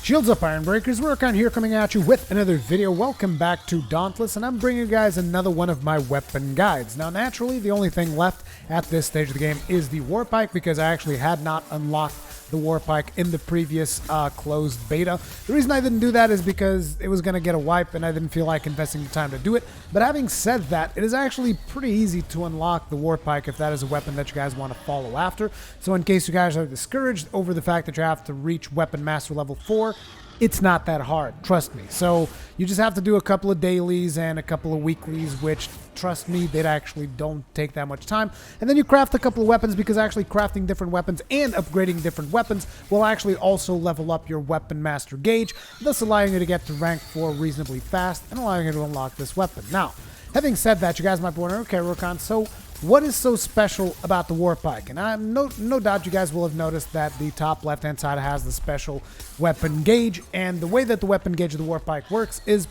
Shields up, Iron Breakers. Rurikhan here coming at you with another video. Welcome back to Dauntless, and I'm bringing you guys another one of my weapon guides. Now, naturally, the only thing left at this stage of the game is the War Pike, because I actually had not unlocked the War Pike in the previous closed beta. The reason I didn't do that is because it was going to get a wipe, and I didn't feel like investing the time to do it. But having said that, it is actually pretty easy to unlock the War Pike if that is a weapon that you guys want to follow after. So in case you guys are discouraged over the fact that you have to reach Weapon Master level 4, it's not that hard, trust me. So you just have to do a couple of dailies and a couple of weeklies, which, trust me, they actually don't take that much time. And then you craft a couple of weapons, because actually crafting different weapons and upgrading different weapons will actually also level up your Weapon Master gauge, thus allowing you to get to rank 4 reasonably fast and allowing you to unlock this weapon. Now, having said that, you guys might be wondering, okay, Rurikhan, so what is so special about the War Pike? And I'm no doubt you guys will have noticed that the top left-hand side has the special weapon gauge, and the way that the weapon gauge of the War Pike works is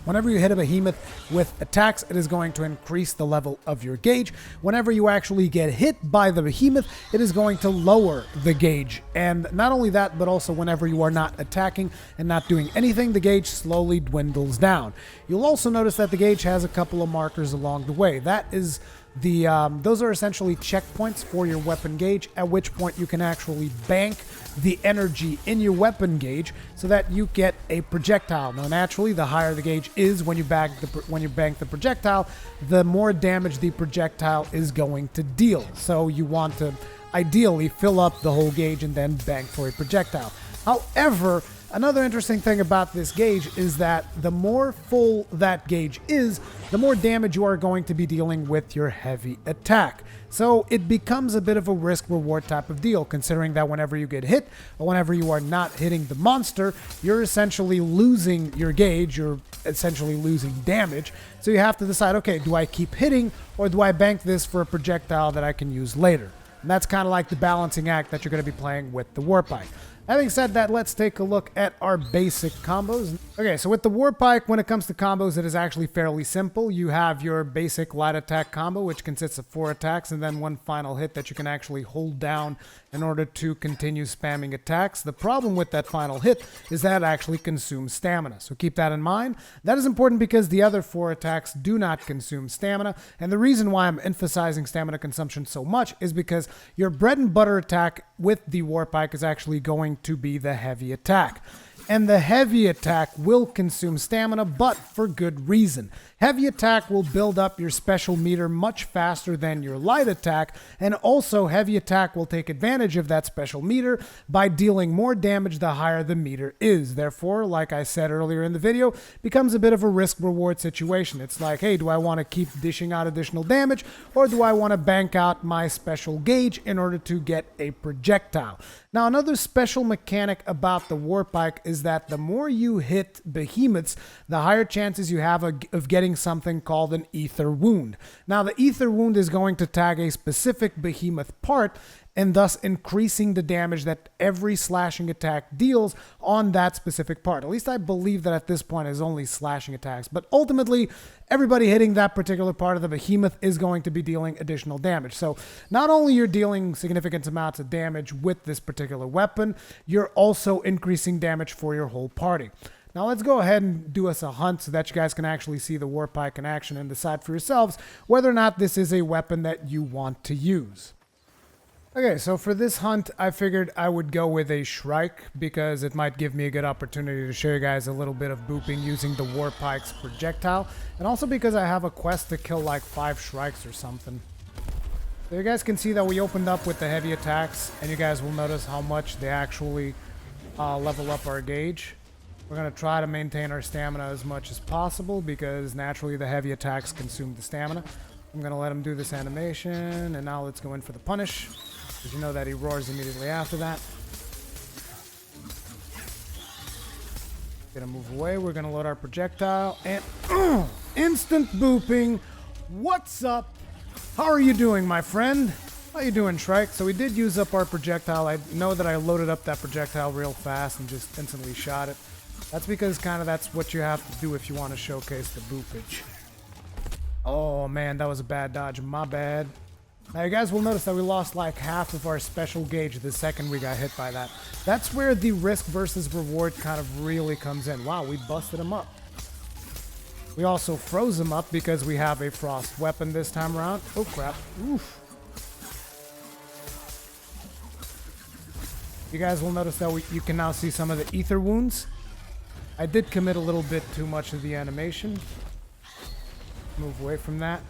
whenever you hit a behemoth with attacks, it is going to increase the level of your gauge. Whenever you actually get hit by the behemoth, it is going to lower the gauge. And not only that, but also whenever you are not attacking and not doing anything, the gauge slowly dwindles down. You'll also notice that the gauge has a couple of markers along the way. That is those are essentially checkpoints for your weapon gauge, at which point you can actually bank the energy in your weapon gauge so that you get a projectile. Now, naturally, the higher the gauge is when you bank the projectile, the more damage the projectile is going to deal. So you want to ideally fill up the whole gauge and then bank for a projectile. However, another interesting thing about this gauge is that the more full that gauge is, the more damage you are going to be dealing with your heavy attack. So it becomes a bit of a risk-reward type of deal, considering that whenever you get hit, or whenever you are not hitting the monster, you're essentially losing your gauge, you're essentially losing damage. So you have to decide, okay, do I keep hitting, or do I bank this for a projectile that I can use later? And that's kind of like the balancing act that you're going to be playing with the War Pike. Having said that, let's take a look at our basic combos. Okay, so with the War Pike, when it comes to combos, it is actually fairly simple. You have your basic light attack combo, which consists of 4 attacks and then one final hit that you can actually hold down in order to continue spamming attacks. The problem with that final hit is that it actually consumes stamina, so keep that in mind. That is important because the other 4 attacks do not consume stamina, and the reason why I'm emphasizing stamina consumption so much is because your bread and butter attack with the War Pike is actually going to be the heavy attack. And the heavy attack will consume stamina, but for good reason. Heavy attack will build up your special meter much faster than your light attack, and also heavy attack will take advantage of that special meter by dealing more damage the higher the meter is. Therefore, like I said earlier in the video, becomes a bit of a risk-reward situation. It's like, hey, do I want to keep dishing out additional damage, or do I want to bank out my special gauge in order to get a projectile? Now, another special mechanic about the War Pike is that the more you hit behemoths, the higher chances you have of getting something called an ether wound. Now, the ether wound is going to tag a specific behemoth part, and thus increasing the damage that every slashing attack deals on that specific part. At least I believe that at this point it's only slashing attacks, but ultimately everybody hitting that particular part of the behemoth is going to be dealing additional damage. So not only you're dealing significant amounts of damage with this particular weapon, you're also increasing damage for your whole party. Now let's go ahead and do us a hunt so that you guys can actually see the War Pike in action and decide for yourselves whether or not this is a weapon that you want to use. Okay, so for this hunt, I figured I would go with a Shrike because it might give me a good opportunity to show you guys a little bit of booping using the War Pike's projectile, and also because I have a quest to kill like 5 Shrikes or something. So you guys can see that we opened up with the heavy attacks, and you guys will notice how much they actually level up our gauge. We're going to try to maintain our stamina as much as possible because naturally the heavy attacks consume the stamina. I'm going to let him do this animation, and now let's go in for the punish. Because you know that he roars immediately after that. Gonna move away. We're gonna load our projectile and instant booping. What's up? How are you doing, my friend? How you doing, Shrike? So we did use up our projectile. I know that I loaded up that projectile real fast and just instantly shot it. That's because kind of that's what you have to do if you want to showcase the boopage. Oh man, that was a bad dodge. My bad. Now you guys will notice that we lost like half of our special gauge the second we got hit by that. That's where the risk versus reward kind of really comes in. Wow, we busted him up. We also froze him up because we have a frost weapon this time around. Oh crap. Oof. You guys will notice that you can now see some of the ether wounds. I did commit a little bit too much of the animation. Move away from that.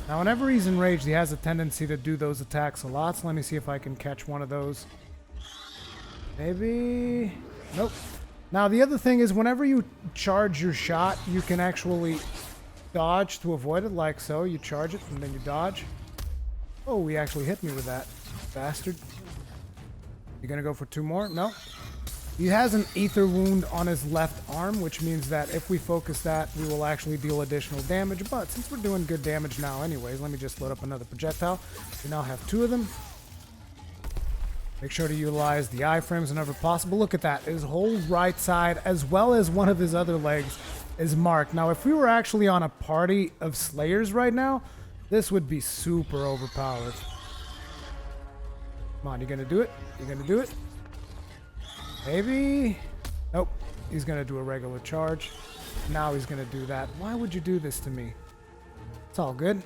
Now, whenever he's enraged, he has a tendency to do those attacks a lot. So let me see if I can catch one of those. Maybe... Nope. Now, the other thing is whenever you charge your shot, you can actually dodge to avoid it, like so. You charge it, and then you dodge. Oh, he actually hit me with that. Bastard. You gonna go for 2 more? No. He has an ether wound on his left arm, which means that if we focus that, we will actually deal additional damage. But since we're doing good damage now anyways, let me just load up another projectile. We now have 2 of them. Make sure to utilize the iframes whenever possible. Look at that. His whole right side, as well as one of his other legs, is marked. Now, if we were actually on a party of slayers right now, this would be super overpowered. Come on, you gonna do it? You gonna do it? Maybe? Nope. He's gonna do a regular charge. Now he's gonna do that. Why would you do this to me? It's all good.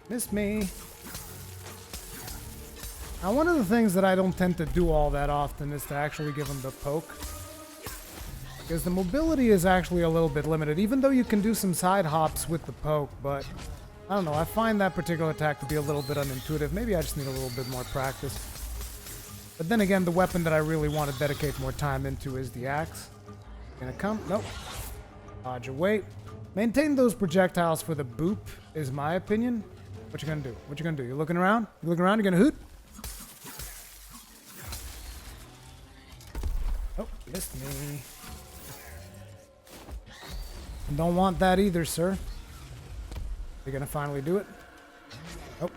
Missed me. Now, one of the things that I don't tend to do all that often is to actually give him the poke. Because the mobility is actually a little bit limited, even though you can do some side hops with the poke, but I don't know, I find that particular attack to be a little bit unintuitive. Maybe I just need a little bit more practice. But then again, the weapon that I really want to dedicate more time into is the axe. Gonna come? Nope. Dodge away. Maintain those projectiles for the boop, is my opinion. What you gonna do? What you gonna do? You looking around? You looking around? You gonna hoot? Oh, missed me. Don't want that either, sir. You're gonna finally do it? Oh.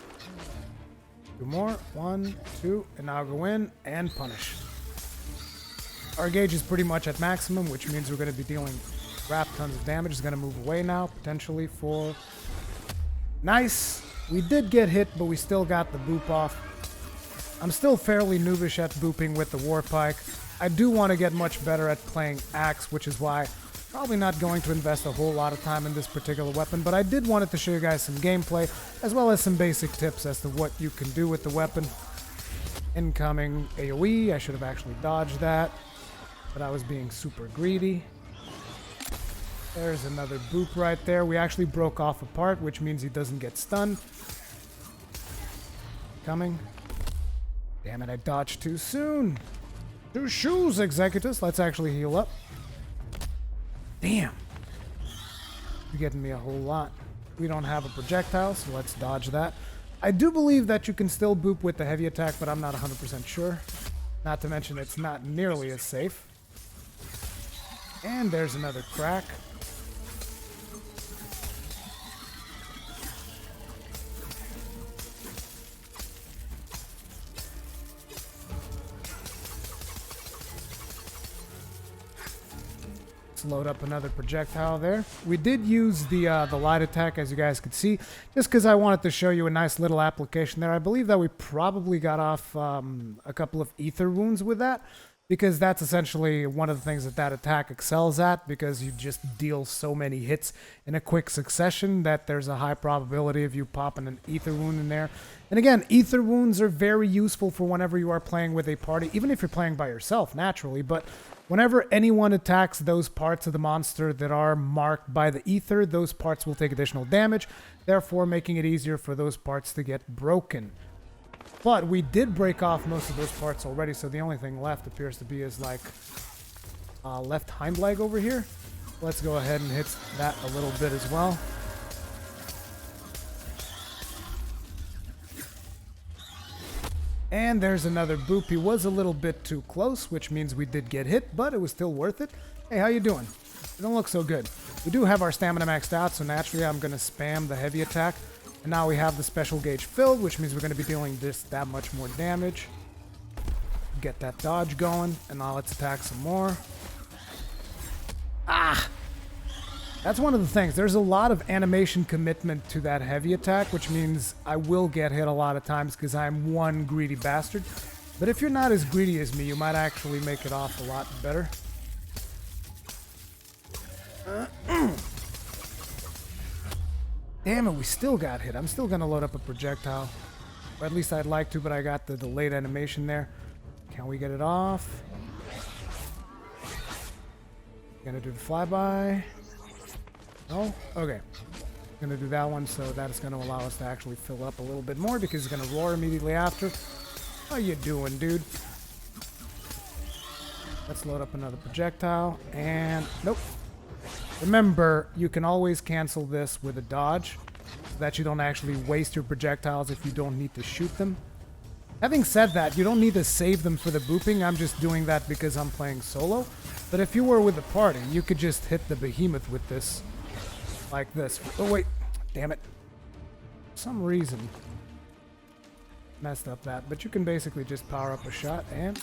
2 more. 1, 2, and now go in and punish. Our gauge is pretty much at maximum, which means we're gonna be dealing crap tons of damage. It's gonna move away now, potentially for... Nice! We did get hit, but we still got the boop off. I'm still fairly noobish at booping with the War Pike. I do want to get much better at playing axe, which is why probably not going to invest a whole lot of time in this particular weapon, but I did want to show you guys some gameplay, as well as some basic tips as to what you can do with the weapon. Incoming AoE, I should have actually dodged that, but I was being super greedy. There's another boop right there. We actually broke off a part, which means he doesn't get stunned. Coming. Damn it, I dodged too soon. 2 shoes, Executus. Let's actually heal up. Damn. You're getting me a whole lot. We don't have a projectile, so let's dodge that. I do believe that you can still boop with the heavy attack, but I'm not 100% sure. Not to mention it's not nearly as safe. And there's another crack. Load up another projectile there. We did use the light attack, as you guys could see, just because I wanted to show you a nice little application there. I believe that we probably got off a couple of ether wounds with that, because that's essentially one of the things that that attack excels at, because you just deal so many hits in a quick succession that there's a high probability of you popping an ether wound in there. And again, ether wounds are very useful for whenever you are playing with a party, even if you're playing by yourself, naturally, but whenever anyone attacks those parts of the monster that are marked by the ether, those parts will take additional damage, therefore making it easier for those parts to get broken. But we did break off most of those parts already, so the only thing left appears to be his, like, left hind leg over here. Let's go ahead and hit that a little bit as well. And there's another boop. He was a little bit too close, which means we did get hit, but it was still worth it. Hey, how you doing? You don't look so good. We do have our stamina maxed out, so naturally I'm going to spam the heavy attack. And now we have the special gauge filled, which means we're going to be dealing just that much more damage. Get that dodge going, and now let's attack some more. Ah! That's one of the things. There's a lot of animation commitment to that heavy attack, which means I will get hit a lot of times because I'm one greedy bastard. But if you're not as greedy as me, you might actually make it off a lot better. Damn it, we still got hit. I'm still going to load up a projectile. Or at least I'd like to, but I got the delayed animation there. Can we get it off? Gonna do the flyby. No? Okay. Gonna do that one, so that is gonna allow us to actually fill up a little bit more because it's gonna roar immediately after. How you doing, dude? Let's load up another projectile, and nope. Remember, you can always cancel this with a dodge, so that you don't actually waste your projectiles if you don't need to shoot them. Having said that, you don't need to save them for the booping. I'm just doing that because I'm playing solo. But if you were with the party, you could just hit the behemoth with this. Like this. Oh, wait. Damn it. For some reason. Messed up that. But you can basically just power up a shot and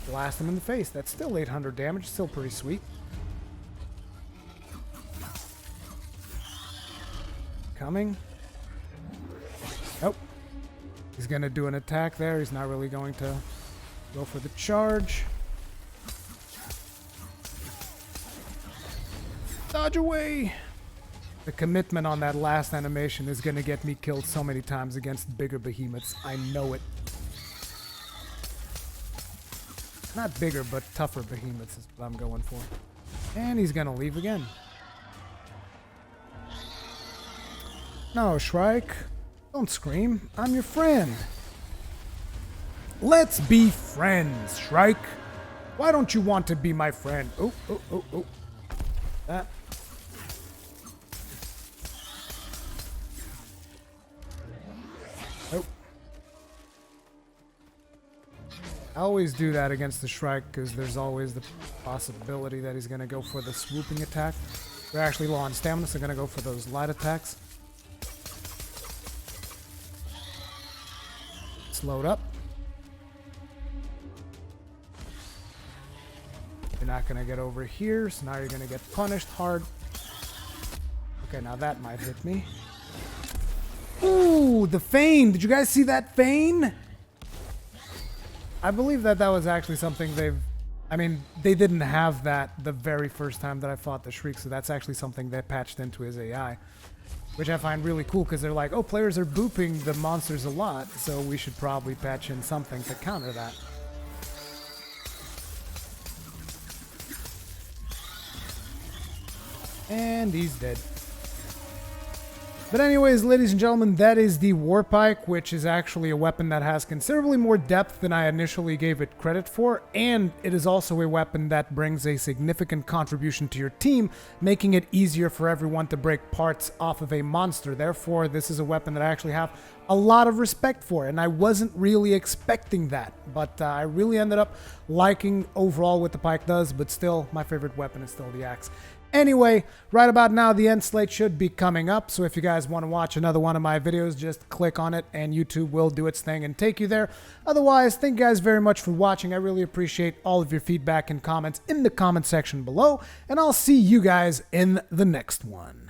blast them in the face. That's still 800 damage. Still pretty sweet. Coming. Nope. He's going to do an attack there. He's not really going to go for the charge. Dodge away! The commitment on that last animation is going to get me killed so many times against bigger behemoths. I know it. Not bigger, but tougher behemoths is what I'm going for. And he's going to leave again. No, Shrike. Don't scream. I'm your friend. Let's be friends, Shrike. Why don't you want to be my friend? Oh, oh, oh, oh. That. Oh. I always do that against the Shrike because there's always the possibility that he's going to go for the swooping attack. They're actually low on stamina, so they're going to go for those light attacks. Load up. You're not going to get over here, so now you're going to get punished hard. Okay, now that might hit me. Ooh, the feign. Did you guys see that feign? I believe that that was actually something they didn't have that the very first time that I fought the Shriek, so that's actually something they patched into his AI. Which I find really cool because they're like, oh, players are booping the monsters a lot, so we should probably patch in something to counter that. And he's dead. But anyways, ladies and gentlemen, that is the War Pike, which is actually a weapon that has considerably more depth than I initially gave it credit for, and it is also a weapon that brings a significant contribution to your team, making it easier for everyone to break parts off of a monster. Therefore, this is a weapon that I actually have a lot of respect for, and I wasn't really expecting that, but I really ended up liking overall what the Pike does, but still, my favorite weapon is still the axe. Anyway, right about now, the end slate should be coming up, so if you guys want to watch another one of my videos, just click on it, and YouTube will do its thing and take you there. Otherwise, thank you guys very much for watching. I really appreciate all of your feedback and comments in the comment section below, and I'll see you guys in the next one.